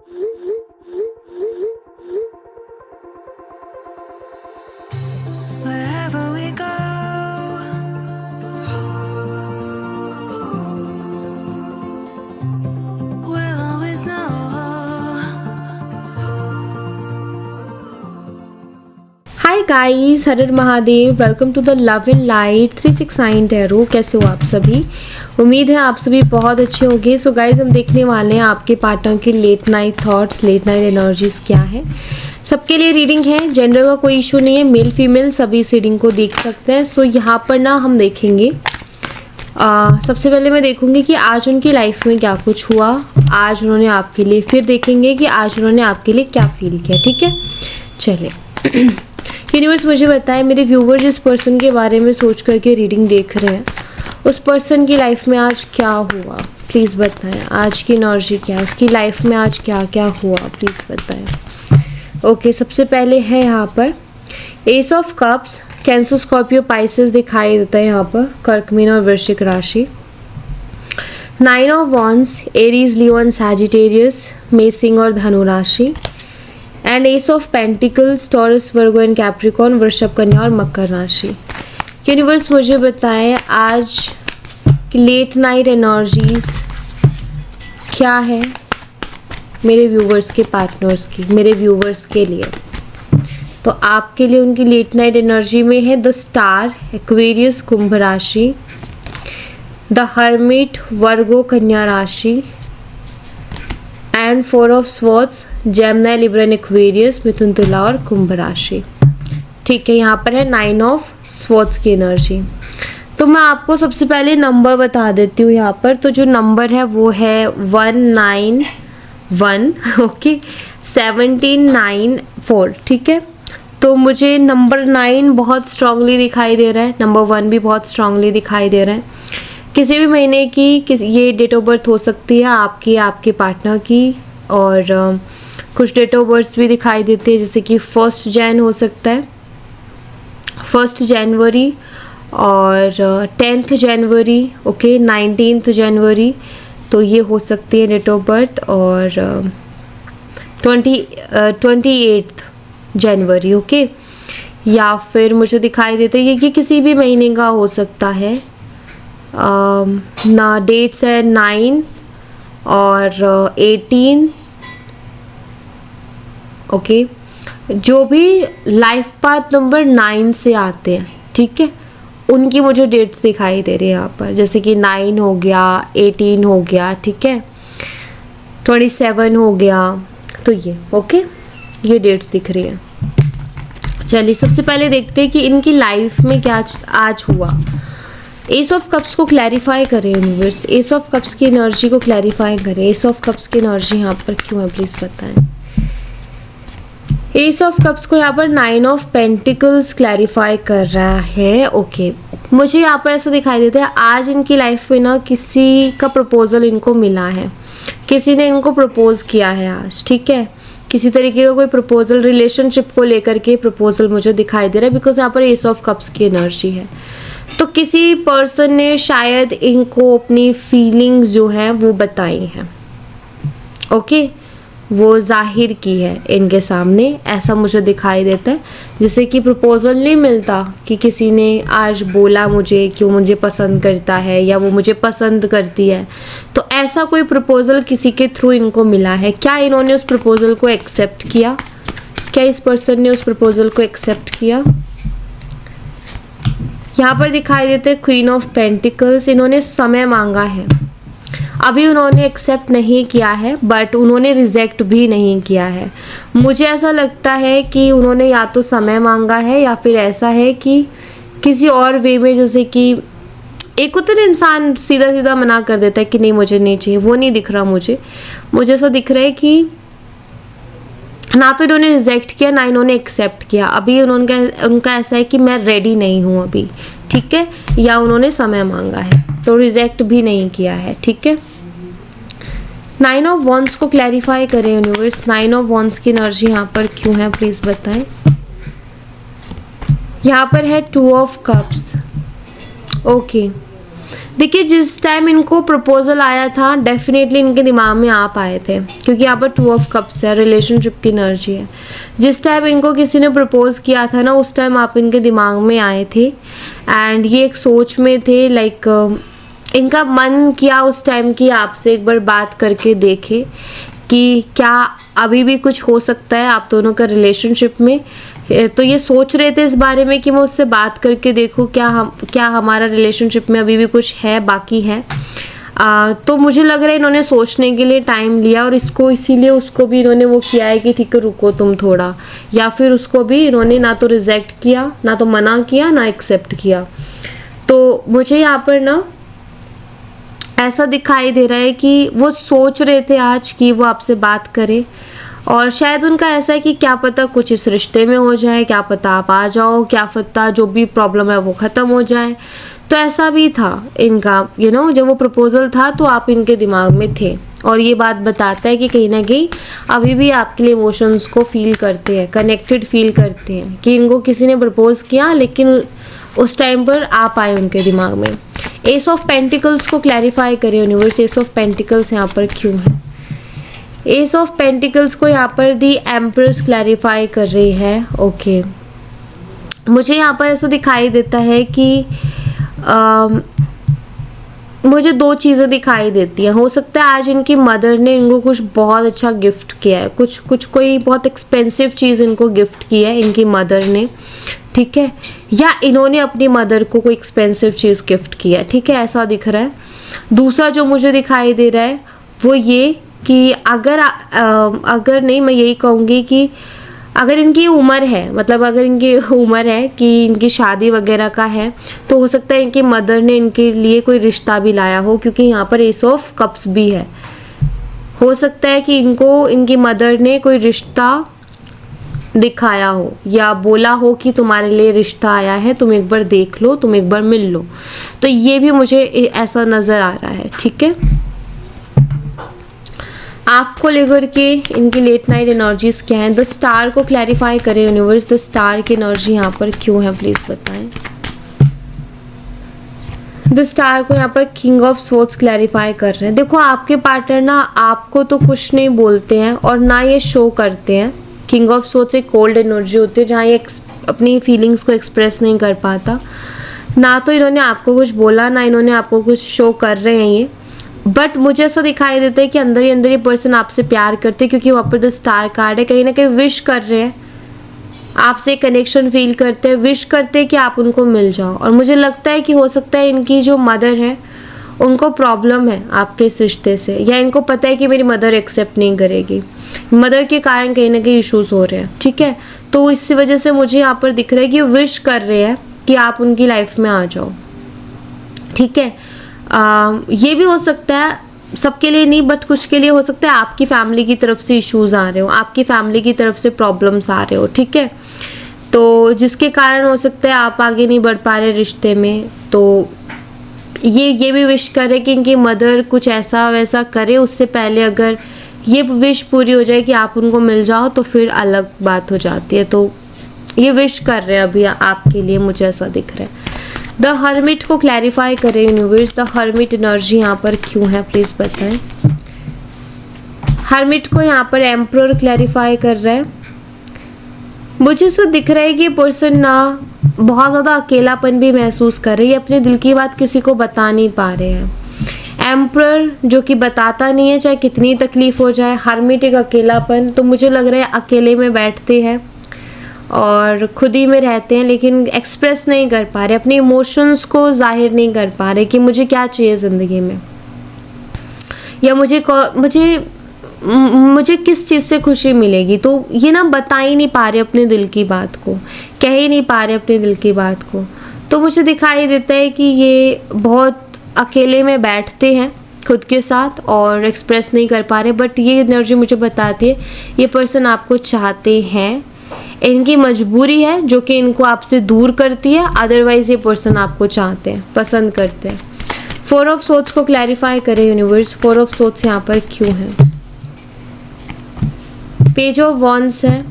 Wherever we go, we'll always know. Hi guys, हर हर Mahadev. Welcome to the love and light 369 tarot. कैसे हो आप सभी? उम्मीद है आप सभी बहुत अच्छे होंगे। सो गाइस, हम देखने वाले हैं आपके पार्टनर के late night thoughts, late night energies क्या है। सबके लिए रीडिंग है, जेंडर का कोई इशू नहीं है, मेल फीमेल सभी इस रीडिंग को देख सकते हैं। सो यहाँ पर ना हम देखेंगे, सबसे पहले मैं देखूंगी कि आज उनकी लाइफ में क्या कुछ हुआ, आज उन्होंने आपके लिए, फिर देखेंगे कि आज उन्होंने आपके लिए क्या फील किया। ठीक है, चलिए। यूनिवर्स मुझे बताए, मेरे व्यूवर जिस पर्सन के बारे में सोच करके रीडिंग देख रहे हैं, उस पर्सन की लाइफ में आज क्या हुआ, प्लीज़ बताएं। आज की एनर्जी क्या है, उसकी लाइफ में आज क्या क्या हुआ, प्लीज़ बताएं। ओके, सबसे पहले है यहाँ पर S of cups, cancer Scorpio Pisces दिखाई देता है यहाँ पर, कर्क मीन और वृश्चिक राशि। 9 of wands, Aries, Leo and Sagittarius, मेष और धनु राशि। And S of pentacles, taurus, Virgo and Capricorn, वृषभ, कन्या और मकर राशि। यूनिवर्स मुझे बताएं आज लेट नाइट एनर्जीज क्या है मेरे व्यूवर्स के पार्टनर्स की, मेरे व्यूवर्स के लिए। तो आपके लिए उनकी लेट नाइट एनर्जी में है द स्टार, एक्वेरियस, कुंभ राशि, द हर्मिट, वर्गो, कन्या राशि, and 4 of swords, Gemini, Libra and Aquarius, मिथुन, तुला और कुंभ राशि। ठीक है, यहाँ पर है 9 ऑफ स्वॉर्ड्स की एनर्जी। तो मैं आपको सबसे पहले नंबर बता देती हूँ यहाँ पर। तो जो नंबर है वो है 191, ओके, 1794। ठीक है, तो मुझे नंबर 9 बहुत स्ट्रांगली दिखाई दे रहा है, नंबर 1 भी बहुत स्ट्रांगली दिखाई दे रहा है। किसी भी महीने की ये डेट ऑफ बर्थ हो सकती है आपकी, आपके पार्टनर की, और कुछ डेट ऑफ बर्थ भी दिखाई देते हैं, जैसे कि 1 जैन हो सकता है, 1 जनवरी और 10 जनवरी, ओके, 19 जनवरी, तो ये हो सकती है डेट ऑफ बर्थ, और 28 जनवरी, ओके। या फिर मुझे दिखाई देता है कि किसी भी महीने का हो सकता है। ना डेट्स है 9 और 18, ओके, जो भी लाइफ पाथ नंबर 9 से आते हैं, ठीक है, उनकी मुझे डेट्स दिखाई दे रही है यहाँ पर, जैसे कि 9 हो गया, 18 हो गया, ठीक है, 27 हो गया, तो ये ओके, ये डेट्स दिख रही है। चलिए, सबसे पहले देखते हैं कि इनकी लाइफ में क्या आज हुआ। एस ऑफ कप्स को क्लैरिफाई करें यूनिवर्स, एस ऑफ कप्स की एनर्जी को क्लैरिफाई करें। एस ऑफ कप्स की एनर्जी यहाँ पर क्यों है, प्लीज़ बताएं। एस ऑफ कप्स को यहाँ पर 9 ऑफ पेंटिकल्स क्लैरिफाई कर रहा है, ओके। मुझे यहाँ पर ऐसा दिखाई देता है आज इनकी लाइफ में ना किसी का प्रपोजल इनको मिला है, किसी ने इनको प्रपोज किया है आज, ठीक है, किसी तरीके का कोई प्रपोजल, रिलेशनशिप को लेकर के प्रपोजल मुझे दिखाई दे रहा है, बिकॉज यहाँ पर एस ऑफ कप्स की एनर्जी है। तो किसी पर्सन ने शायद इनको अपनी फीलिंग्स जो है वो बताई हैं, ओके, वो जाहिर की है इनके सामने, ऐसा मुझे दिखाई देता है। जैसे कि प्रपोजल नहीं मिलता कि किसी ने आज बोला मुझे कि वो मुझे पसंद करता है या वो मुझे पसंद करती है, तो ऐसा कोई प्रपोजल किसी के थ्रू इनको मिला है। क्या इन्होंने उस प्रपोजल को एक्सेप्ट किया? क्या इस पर्सन ने उस प्रपोजल को एक्सेप्ट किया? यहाँ पर दिखाई देते हैं क्वीन ऑफ पेंटिकल्स, इन्होंने समय मांगा है, अभी उन्होंने एक्सेप्ट नहीं किया है, बट उन्होंने रिजेक्ट भी नहीं किया है। मुझे ऐसा लगता है कि उन्होंने या तो समय मांगा है या फिर ऐसा है कि किसी और वे में, जैसे कि एक होता है इंसान सीधा सीधा मना कर देता है कि नहीं मुझे नहीं चाहिए, वो नहीं दिख रहा मुझे ऐसा दिख रहा है कि ना तो इन्होंने रिजेक्ट किया ना इन्होंने एक्सेप्ट किया। अभी उनका ऐसा है कि मैं रेडी नहीं हूँ अभी, ठीक है, या उन्होंने समय मांगा है, तो रिजेक्ट भी नहीं किया है, ठीक है। 9 ऑफ वॉन्ड्स को क्लैरिफाई करें यूनिवर्स, 9 ऑफ वॉन्ड्स की एनर्जी यहाँ पर क्यों है, प्लीज बताएं। यहाँ पर है 2 ऑफ कप्स, ओके। देखिए जिस टाइम इनको प्रपोजल आया था डेफिनेटली इनके दिमाग में आप आए थे, क्योंकि यहाँ पर 2 ऑफ कप्स है, रिलेशनशिप की एनर्जी है। जिस टाइम इनको किसी ने प्रपोज किया था ना, उस टाइम आप इनके दिमाग में आए थे एंड ये एक सोच में थे, लाइक इनका मन किया उस टाइम की आपसे एक बार बात करके देखे कि क्या अभी भी कुछ हो सकता है आप दोनों का रिलेशनशिप में। तो ये सोच रहे थे इस बारे में कि मैं उससे बात करके देखूं क्या हमारा रिलेशनशिप में अभी भी कुछ है, बाकी है। तो मुझे लग रहा है इन्होंने सोचने के लिए टाइम लिया और इसको इसीलिए उसको भी इन्होंने वो किया है कि ठीक है रुको तुम थोड़ा, या फिर उसको भी इन्होंने ना तो रिजेक्ट किया, ना तो मना किया, ना एक्सेप्ट किया। तो मुझे यहाँ पर ना ऐसा दिखाई दे रहा है कि वो सोच रहे थे आज कि वो आपसे बात करें, और शायद उनका ऐसा है कि क्या पता कुछ इस रिश्ते में हो जाए, क्या पता आप आ जाओ, क्या पता जो भी प्रॉब्लम है वो ख़त्म हो जाए। तो ऐसा भी था इनका, जब वो प्रपोजल था तो आप इनके दिमाग में थे, और ये बात बताता है कि कहीं ना कहीं अभी भी आपके लिए इमोशंस को फील करते हैं, कनेक्टेड फील करते हैं कि इनको किसी ने प्रपोज किया लेकिन उस टाइम पर आप आए उनके दिमाग में। एस ऑफ पेंटिकल्स को क्लैरिफाई करें यूनिवर्स, एस ऑफ पेंटिकल्स यहाँ पर क्यों है? एस ऑफ पेंटिकल्स को यहाँ पर दी एम्प्रेस क्लैरिफाई कर रही है। ओके, मुझे यहाँ पर ऐसा दिखाई देता है कि मुझे 2 चीज़ें दिखाई देती हैं। हो सकता है आज इनकी मदर ने इनको कुछ बहुत अच्छा गिफ्ट किया है, कोई बहुत एक्सपेंसिव चीज़ इनको गिफ्ट की है इनकी मदर ने, ठीक है, या इन्होंने अपनी मदर को कोई एक्सपेंसिव चीज़ गिफ्ट किया है, ठीक है, ऐसा दिख रहा है। दूसरा जो मुझे दिखाई दे रहा है वो ये कि अगर नहीं, मैं यही कहूँगी कि अगर इनकी उम्र है, मतलब अगर इनकी उम्र है कि इनकी शादी वगैरह का है, तो हो सकता है इनकी मदर ने इनके लिए कोई रिश्ता भी लाया हो, क्योंकि यहाँ पर एस ऑफ कप्स भी है। हो सकता है कि इनकी मदर ने कोई रिश्ता दिखाया हो या बोला हो कि तुम्हारे लिए रिश्ता आया है, तुम एक बार देख लो, तुम एक बार मिल लो। तो ये भी मुझे ऐसा नज़र आ रहा है, ठीक है। आपको लेकर के इनकी लेट नाइट एनर्जीज क्या हैं? द स्टार को क्लैरिफाई करें यूनिवर्स, द स्टार की एनर्जी यहाँ पर क्यों है, प्लीज बताएं। द स्टार को यहाँ पर किंग ऑफ सोर्ड्स क्लैरिफाई कर रहे हैं। देखो आपके पार्टनर ना आपको तो कुछ नहीं बोलते हैं और ना ये शो करते हैं। किंग ऑफ सोर्ड्स एक कोल्ड एनर्जी होती है जहाँ ये अपनी फीलिंग्स को एक्सप्रेस नहीं कर पाता। ना तो इन्होंने आपको कुछ बोला, ना इन्होंने आपको कुछ शो कर रहे हैं ये, बट मुझे ऐसा दिखाई देता है कि अंदर ही अंदर ये पर्सन आपसे प्यार करते हैं, क्योंकि वहाँ पर द स्टार कार्ड है। कहीं ना कहीं विश कर रहे हैं, आपसे कनेक्शन फील करते हैं, विश करते हैं कि आप उनको मिल जाओ। और मुझे लगता है कि हो सकता है इनकी जो मदर है उनको प्रॉब्लम है आपके इस रिश्ते से, या इनको पता है कि मेरी मदर एक्सेप्ट नहीं करेगी, मदर के कारण कहीं ना कहीं इश्यूज हो रहे हैं, ठीक है। तो इसी वजह से मुझे यहाँ पर दिख रहा है कि विश कर रहे हैं कि आप उनकी लाइफ में आ जाओ, ठीक है। ये भी हो सकता है, सबके लिए नहीं बट कुछ के लिए हो सकता है आपकी फैमिली की तरफ से इश्यूज आ रहे हो, आपकी फैमिली की तरफ से प्रॉब्लम्स आ रहे हो, ठीक है। तो जिसके कारण हो सकता है आप आगे नहीं बढ़ पा रहे रिश्ते में। तो ये भी विश करे कि इनकी मदर कुछ ऐसा वैसा करे, उससे पहले अगर ये विश पूरी हो जाए कि आप उनको मिल जाओ तो फिर अलग बात हो जाती है। तो ये विश कर रहे हैं अभी आपके लिए, मुझे ऐसा दिख रहा है। द हर्मिट को क्लैरिफाई करें यूनिवर्स, द हर्मिट एनर्जी यहाँ पर क्यों है, प्लीज बताएं। हर्मिट को यहाँ पर एम्परर क्लैरिफाई कर रहा है। मुझे तो दिख रहा है कि पर्सन ना बहुत ज़्यादा अकेलापन भी महसूस कर रही है, अपने दिल की बात किसी को बता नहीं पा रहे हैं। एम्परर जो कि बताता नहीं है चाहे कितनी तकलीफ हो जाए, हर्मिट एक अकेलापन, तो मुझे लग रहा है अकेले में बैठते हैं और खुद ही में रहते हैं, लेकिन एक्सप्रेस नहीं कर पा रहे, अपने इमोशंस को जाहिर नहीं कर पा रहे कि मुझे क्या चाहिए ज़िंदगी में, या मुझे किस चीज़ से खुशी मिलेगी। तो ये ना बता ही नहीं पा रहे अपने दिल की बात को, कह ही नहीं पा रहे अपने दिल की बात को। तो मुझे दिखाई देता है कि ये बहुत अकेले में बैठते हैं खुद के साथ और एक्सप्रेस नहीं कर पा रहे। बट ये एनर्जी मुझे बताती है ये पर्सन आपको चाहते हैं, इनकी मजबूरी है जो कि इनको आपसे दूर करती है, अदरवाइज ये पर्सन आपको चाहते हैं, पसंद करते हैं। 4 ऑफ सोर्ड्स को क्लैरिफाई करें यूनिवर्स, 4 ऑफ सोर्ड्स यहाँ पर क्यों है। पेज ऑफ वॉन्ड्स है,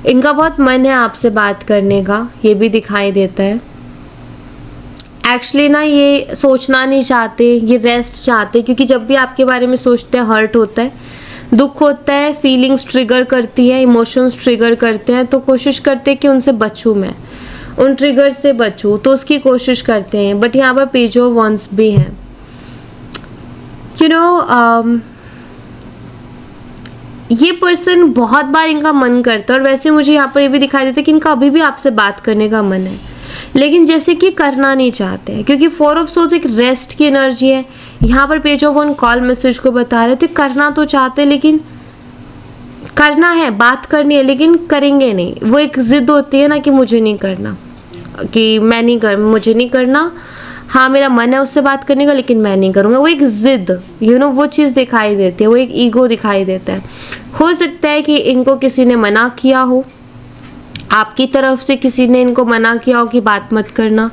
इनका बहुत मन है आपसे बात करने का, ये भी दिखाई देता है। एक्चुअली ना ये सोचना नहीं चाहते, ये रेस्ट चाहते, क्योंकि जब भी आपके बारे में सोचते हैं हर्ट होता है, दुख होता है, फीलिंग्स ट्रिगर करती है, इमोशंस ट्रिगर करते हैं, तो कोशिश करते हैं कि उनसे बचूं, मैं उन ट्रिगर से बचूं, तो उसकी कोशिश करते हैं। बट यहाँ पर पेज ऑफ वंस भी हैं। ये पर्सन बहुत बार इनका मन करता है, और वैसे मुझे यहाँ पर ये भी दिखाई देता है कि इनका अभी भी आपसे बात करने का मन है, लेकिन जैसे कि करना नहीं चाहते हैं, क्योंकि 4 ऑफ सोल्स एक रेस्ट की एनर्जी है। यहाँ पर page of one call message को बता रहे, तो करना तो चाहते हैं, लेकिन करना है, बात करनी है, लेकिन करेंगे नहीं। वो एक जिद होती है ना कि मुझे नहीं करना, कि मैं नहीं कर, मुझे नहीं करना, हाँ मेरा मन है उससे बात करने का, लेकिन मैं नहीं करूँगा। वो एक जिद, वो चीज़ दिखाई देती है, वो एक ईगो दिखाई देता है। हो सकता है कि इनको किसी ने मना किया हो, आपकी तरफ से किसी ने इनको मना किया हो कि बात मत करना,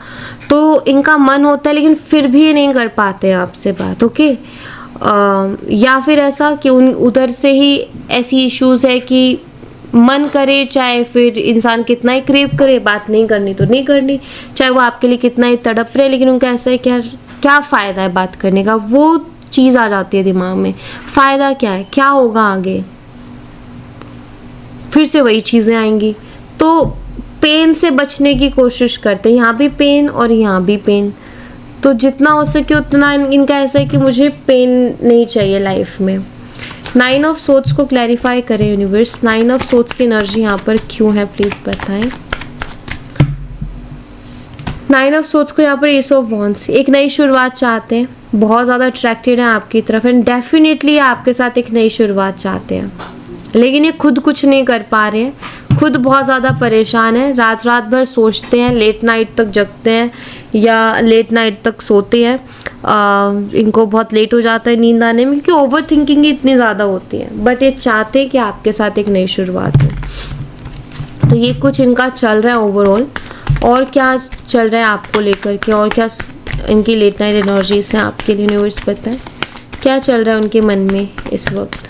तो इनका मन होता है, लेकिन फिर भी ये नहीं कर पाते हैं आपसे बात। ओके, या फिर ऐसा कि उधर से ही ऐसी इश्यूज है कि मन करे, चाहे फिर इंसान कितना ही क्रेव करे, बात नहीं करनी तो नहीं करनी, चाहे वो आपके लिए कितना ही तड़प रहे, लेकिन उनका ऐसा है क्या फ़ायदा है बात करने का, वो चीज़ आ जाती है दिमाग में। फ़ायदा क्या है, क्या होगा आगे, फिर से वही चीज़ें आएंगी। तो पेन से बचने की कोशिश करते हैं, यहाँ भी पेन और यहाँ भी पेन, तो जितना हो सके उतना इनका ऐसा है कि मुझे पेन नहीं चाहिए लाइफ में। 9 ऑफ सोर्ड्स को क्लैरिफाई करें यूनिवर्स, 9 ऑफ सोर्ड्स की एनर्जी यहाँ पर क्यों है, प्लीज बताएं। 9 ऑफ सोर्ड्स को यहाँ पर एस ऑफ वॉन्ड्स, एक नई शुरुआत चाहते हैं, बहुत ज़्यादा अट्रैक्टेड हैं आपकी तरफ, एंड डेफिनेटली आपके साथ एक नई शुरुआत चाहते हैं, लेकिन ये खुद कुछ नहीं कर पा रहे हैं, खुद बहुत ज़्यादा परेशान है, रात रात भर सोचते हैं, लेट नाइट तक जगते हैं या लेट नाइट तक सोते हैं, इनको बहुत लेट हो जाता है नींद आने में, क्योंकि ओवर थिंकिंग इतनी ज़्यादा होती है। बट ये चाहते हैं कि आपके साथ एक नई शुरुआत हो। तो ये कुछ इनका चल रहा है ओवरऑल, और क्या चल रहा है आपको लेकर के, और क्या इनकी लेट नाइट एनर्जीज हैं आपके लिए, यूनिवर्स पता है क्या चल रहा है उनके मन में इस वक्त।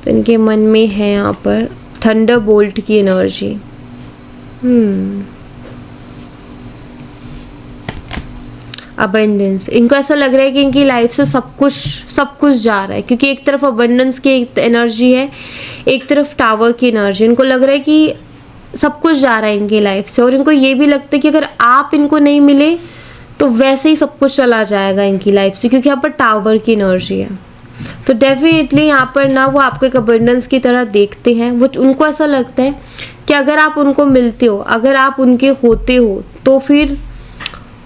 तो इनके मन में है यहाँ पर थंडर बोल्ट की एनर्जी। अबंडेंस, इनको ऐसा लग रहा है कि इनकी लाइफ से सब कुछ जा रहा है, क्योंकि एक तरफ अबंडेंस की एनर्जी है, एक तरफ टावर की एनर्जी। इनको लग रहा है कि सब कुछ जा रहा है इनकी लाइफ से, और इनको ये भी लगता है कि अगर आप इनको नहीं मिले तो वैसे ही सब कुछ चला जाएगा इनकी लाइफ से, क्योंकि यहाँ पर टावर की एनर्जी है। तो डेफिनेटली यहाँ पर ना वो आपको एक अबंडेंस की तरह देखते हैं, वो उनको ऐसा लगता है कि अगर आप उनको मिलते हो, अगर आप उनके होते हो, तो फिर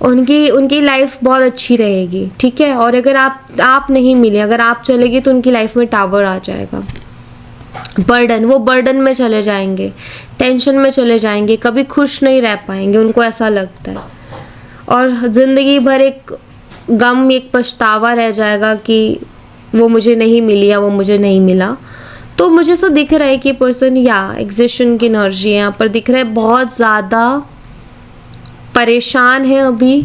उनकी लाइफ बहुत अच्छी रहेगी, ठीक है। और अगर आप नहीं मिले, अगर आप चले गए, तो उनकी लाइफ में टावर आ जाएगा, बर्डन, वो बर्डन में चले जाएंगे, टेंशन में चले जाएंगे, कभी खुश नहीं रह पाएंगे, उनको ऐसा लगता है, और ज़िंदगी भर एक गम, एक पछतावा रह जाएगा कि वो मुझे नहीं मिली या वो मुझे नहीं मिला। तो मुझे ऐसा दिख रहा है कि पर्सन या एग्जिस्शन की एनर्जी है यहाँ पर दिख रहा है, बहुत ज़्यादा परेशान है, अभी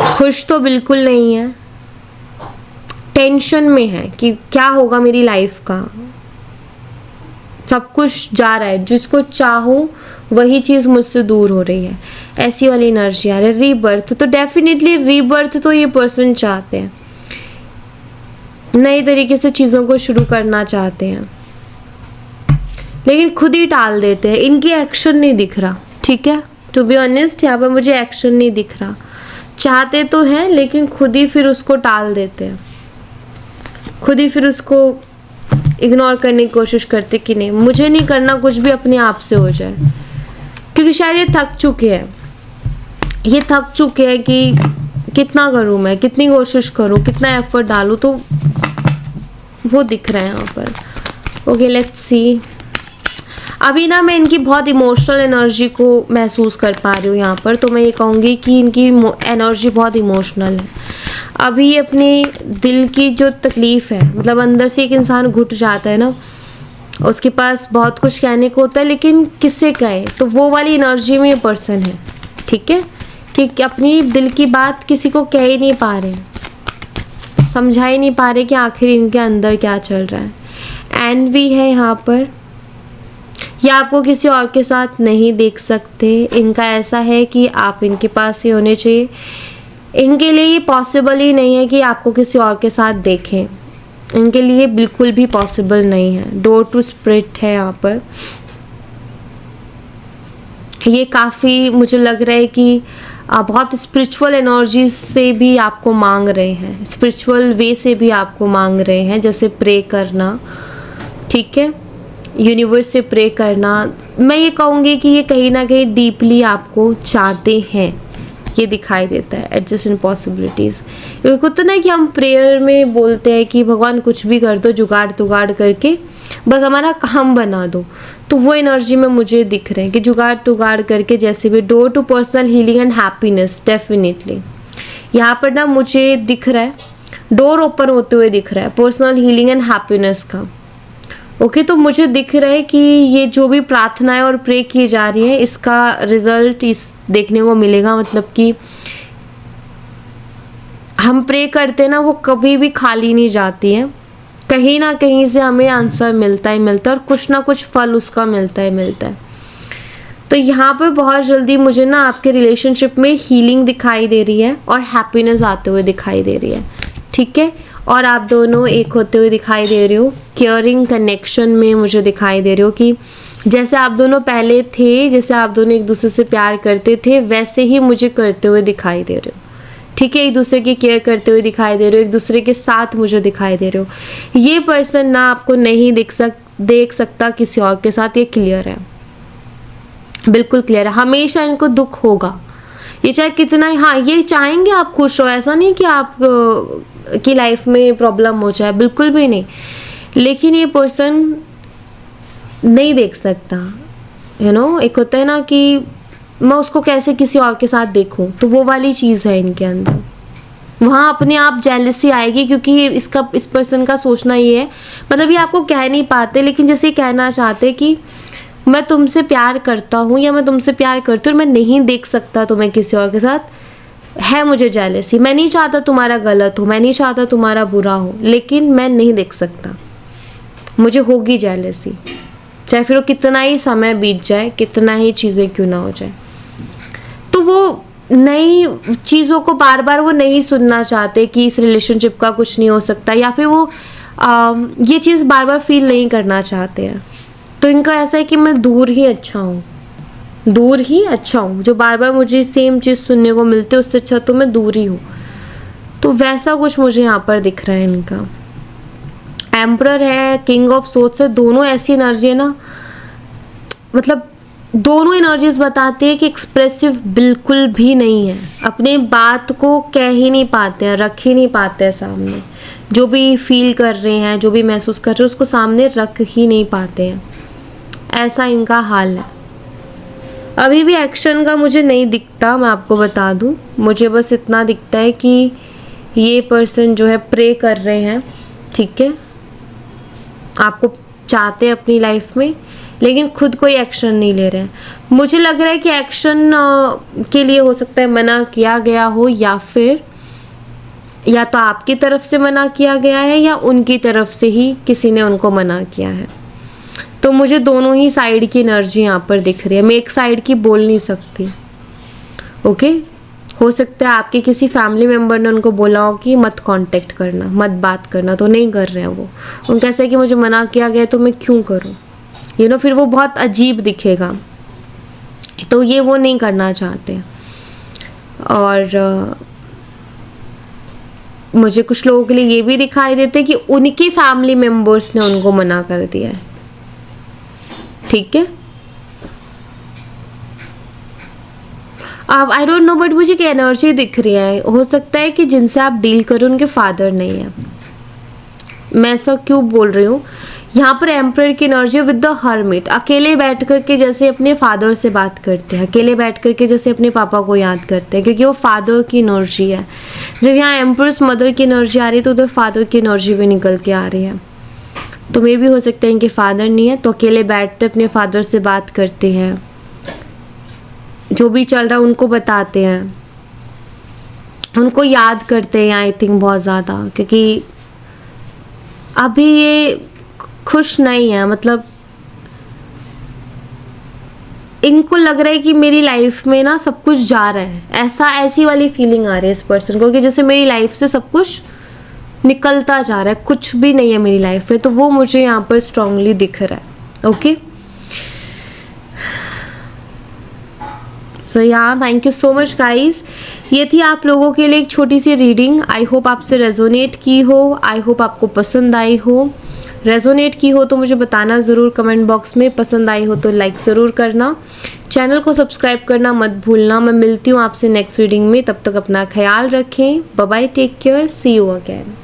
खुश तो बिल्कुल नहीं है, टेंशन में है कि क्या होगा मेरी लाइफ का, सब कुछ जा रहा है, जिसको चाहूँ वही चीज़ मुझसे दूर हो रही है, ऐसी वाली एनर्जी आ रही है। रीबर्थ, तो डेफिनेटली रीबर्थ तो ये पर्सन चाहते हैं, नए तरीके से चीज़ों को शुरू करना चाहते हैं, लेकिन खुद ही टाल देते हैं, इनकी एक्शन नहीं दिख रहा, ठीक है। टू बी ऑनेस्ट यहाँ पर मुझे एक्शन नहीं दिख रहा, चाहते तो हैं लेकिन खुद ही फिर उसको टाल देते हैं, खुद ही फिर उसको इग्नोर करने की कोशिश करते कि नहीं मुझे नहीं करना कुछ भी, अपने आप से हो जाए, क्योंकि शायद ये थक चुके हैं कि कितना करूँ मैं, कितनी कोशिश करूँ, कितना एफर्ट डालूँ, तो वो दिख रहा है यहाँ पर। Okay, let's see. अभी ना मैं इनकी बहुत इमोशनल एनर्जी को महसूस कर पा रही हूँ यहाँ पर, तो मैं ये कहूँगी कि इनकी एनर्जी बहुत इमोशनल है। अभी अपनी दिल की जो तकलीफ़ है, मतलब अंदर से एक इंसान घुट जाता है ना, उसके पास बहुत कुछ कहने को होता है, लेकिन किससे कहे, तो वो वाली एनर्जी में ये पर्सन है, ठीक है, कि अपनी दिल की बात किसी को कह ही नहीं पा रहे, समझा ही नहीं पा रहे कि आखिर इनके अंदर क्या चल रहा है। एनवी है यहाँ पर, या आपको किसी और के साथ नहीं देख सकते। इनका ऐसा है कि आप इनके पास ही होने चाहिए। इनके लिए ये पॉसिबल ही नहीं है कि आपको किसी और के साथ देखें, इनके लिए बिल्कुल भी पॉसिबल नहीं है। डोर टू स्पिरिट है यहाँ पर। ये काफ़ी मुझे लग रहा है कि बहुत स्पिरिचुअल एनर्जीज से भी आपको मांग रहे हैं, स्पिरिचुअल वे से भी आपको मांग रहे हैं, जैसे प्रे करना, ठीक है, यूनिवर्स से प्रे करना। मैं ये कहूँगी कि ये कहीं ना कहीं डीपली आपको चाहते हैं, ये दिखाई देता है। एडजस्ट इन पॉसिबिलिटीज़, होता ना कि हम प्रेयर में बोलते हैं कि भगवान कुछ भी कर दो, जुगाड़ तुगाड़ करके बस हमारा काम बना दो, तो वो एनर्जी में मुझे दिख रहे हैं कि जुगाड़ तुगाड़ करके जैसे भी। Door to personal healing and happiness, definitely यहाँ पर ना मुझे दिख रहा है, डोर ओपन होते हुए दिख रहा है पर्सनल हीलिंग एंड हैप्पीनेस का। ओके, तो मुझे दिख रहा है कि ये जो भी प्रार्थनाएं और प्रे की जा रही है, इसका रिजल्ट इस देखने को मिलेगा। मतलब कि हम प्रे करते हैं ना, वो कभी भी खाली नहीं जाती है, कहीं ना कहीं से हमें आंसर मिलता ही मिलता है, और कुछ ना कुछ फल उसका मिलता ही मिलता है। तो यहाँ पर बहुत जल्दी मुझे ना आपके रिलेशनशिप में हीलिंग दिखाई दे रही है और हैप्पीनेस आते हुए दिखाई दे रही है, ठीक है। और आप दोनों एक होते हुए दिखाई दे रहे हो, केयरिंग कनेक्शन में मुझे दिखाई दे रहे हो कि जैसे आप दोनों पहले थे, जैसे आप दोनों एक दूसरे से प्यार करते थे, वैसे ही मुझे करते हुए दिखाई दे रहे हो, ठीक है। एक दूसरे की केयर करते हुए दिखाई दे रहे हो, एक दूसरे के साथ मुझे दिखाई दे रहे हो। ये पर्सन ना आपको नहीं देख सकता किसी और के साथ, ये क्लियर है, बिल्कुल क्लियर है। हमेशा इनको दुख होगा, ये चाहे कितना ही, हाँ ये चाहेंगे आप खुश हो, ऐसा नहीं कि आप की लाइफ में प्रॉब्लम हो जाए, बिल्कुल भी नहीं। लेकिन ये पर्सन नहीं देख सकता, यू नो। एक होता है ना कि मैं उसको कैसे किसी और के साथ देखूं, तो वो वाली चीज़ है इनके अंदर। वहाँ अपने आप जेलसी आएगी, क्योंकि इस पर्सन का सोचना ये है, मतलब ये आपको कह नहीं पाते, लेकिन जैसे कहना चाहते कि मैं तुमसे प्यार करता हूँ या मैं तुमसे प्यार करती हूँ और मैं नहीं देख सकता तुम्हें किसी और के साथ, है मुझे जेलसी। मैं नहीं चाहता तुम्हारा गलत हो, मैं नहीं चाहता तुम्हारा बुरा हो, लेकिन मैं नहीं देख सकता, मुझे होगी जेलसी, चाहे फिर वो कितना ही समय बीत जाए, कितना ही चीज़ें क्यों ना हो जाए। तो वो नई चीज़ों को बार बार वो नहीं सुनना चाहते कि इस रिलेशनशिप का कुछ नहीं हो सकता, या फिर वो ये चीज़ बार बार फील नहीं करना चाहते हैं। तो इनका ऐसा है कि मैं दूर ही अच्छा हूँ, दूर ही अच्छा हूँ, जो बार बार मुझे सेम चीज़ सुनने को मिलती है उससे अच्छा तो मैं दूर ही हूँ। तो वैसा कुछ मुझे यहाँ पर दिख रहा है इनका। एम्परर है, किंग ऑफ सोर्ड्स है, दोनों ऐसी एनर्जी है ना, मतलब दोनों एनर्जीज बताती है कि एक्सप्रेसिव बिल्कुल भी नहीं है, अपने बात को कह ही नहीं पाते हैं, रख ही नहीं पाते हैं सामने, जो भी फील कर रहे हैं, जो भी महसूस कर रहे हैं उसको सामने रख ही नहीं पाते हैं, ऐसा इनका हाल है। अभी भी एक्शन का मुझे नहीं दिखता, मैं आपको बता दूं, मुझे बस इतना दिखता है कि ये पर्सन जो है प्रे कर रहे हैं, ठीक है, आपको चाहते हैं अपनी लाइफ में, लेकिन खुद कोई एक्शन नहीं ले रहे हैं। मुझे लग रहा है कि एक्शन के लिए हो सकता है मना किया गया हो, या फिर या तो आपकी तरफ से मना किया गया है या उनकी तरफ से ही किसी ने उनको मना किया है। तो मुझे दोनों ही साइड की एनर्जी यहाँ पर दिख रही है, मैं एक साइड की बोल नहीं सकती। ओके, हो सकता है आपके किसी फैमिली मेम्बर ने उनको बोला हो कि मत कांटेक्ट करना, मत बात करना, तो नहीं कर रहे हैं वो। उनका ऐसा है कि मुझे मना किया गया तो मैं क्यों करूँ, यू नो, फिर वो बहुत अजीब दिखेगा, तो ये वो नहीं करना चाहते। और मुझे कुछ लोगों के लिए ये भी दिखाई देते कि उनके फैमिली मेम्बर्स ने उनको मना कर दिया है, ठीक है। अब आई डोंट नो, बट मुझे एक एनर्जी दिख रही है, हो सकता है कि जिनसे आप डील करो उनके फादर नहीं है। मैं ऐसा क्यों बोल रही हूँ, यहाँ पर एम्परर की एनर्जी विद द हर्मिट, अकेले बैठ कर के जैसे अपने फादर से बात करते हैं, अकेले बैठ कर के जैसे अपने पापा को याद करते हैं, क्योंकि वो फादर की एनर्जी है। जब यहाँ एम्परर्स मदर की एनर्जी आ रही है तो उधर फादर की एनर्जी भी निकल के आ रही है। तो मे भी हो सकता है इनके फादर नहीं है, तो अकेले बैठते अपने फादर से बात करते हैं, जो भी चल रहा है उनको बताते हैं, उनको याद करते हैं आई थिंक बहुत ज़्यादा, क्योंकि अभी ये खुश नहीं है, मतलब इनको लग रहा है कि मेरी लाइफ में ना सब कुछ जा रहा है, ऐसी वाली फीलिंग आ रही है इस पर्सन को कि जैसे मेरी लाइफ से सब कुछ निकलता जा रहा है, कुछ भी नहीं है मेरी लाइफ में। तो वो मुझे यहाँ पर स्ट्रांगली दिख रहा है। ओके, सो यहाँ thank you so much guys. ये थी आप लोगों के लिए एक छोटी सी रीडिंग। आई होप आपसे रेजोनेट की हो, आई होप आपको पसंद आई हो। रेजोनेट की हो तो मुझे बताना ज़रूर कमेंट बॉक्स में, पसंद आई हो तो लाइक ज़रूर करना, चैनल को सब्सक्राइब करना मत भूलना। मैं मिलती हूँ आपसे नेक्स्ट रीडिंग में, तब तक अपना ख्याल रखें। Bye bye, take care, see you again.